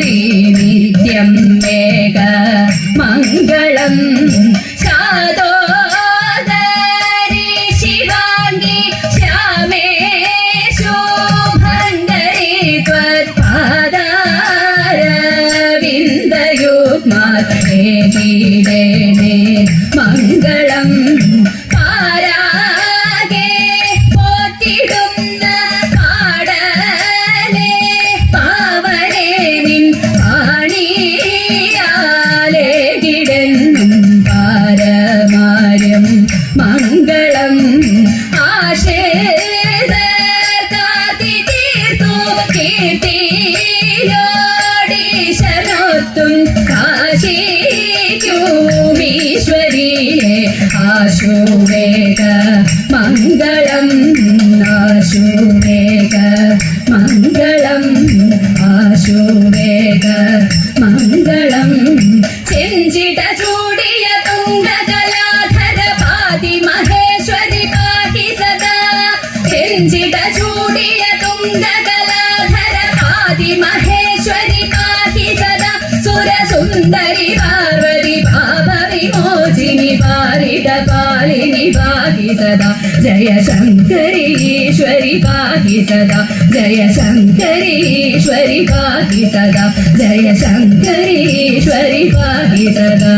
ഗൗരി നിത്യം മേഘ മംഗളം ശാദോദരി ശിവാംഗി ശ്യാമേ ശുഭങ്കരി ത്വത്പാദാരവിന്ദയുഗ്മേ ഗീതേനേ മംഗളം പാരാഗേ പോറ്റിടുന്ന പാടലേ പാവനേ നിൻ പാണിയാലേ കിടന്നും പാരമാര്യം മംഗളം ആശേദർക്കാതി തീർത്തു കീർത്തിയോടീശനൊത്തും കാശിക്കൂമീശ്വരിയെ ആശുവേഗ മംഗളം ആശുവേഗ മംഗളം ആശുവേഗ മംഗളം ചെഞ്ചിട ചൂടിയ തുംഗകലാധര പാതി മഹേശ്വരി പാഹി സദാ ചെഞ്ചിട ചൂടിയ തുംഗകലാധര പാതി മഹേശ്വരി പാഹി സദാ സുരസുന്ദരി പാർവതി ഭാവ വിമോചിനി പാരിട പാലിനി പാഹി സദാ ജയ ശങ്കരി ഈശ്വരി പാഹി സദാ ജയ ശങ്കരി ഈശ്വരി പാഹി സദാ ജയ ശങ്കരി ഈശ്വരി പാഹി സദാ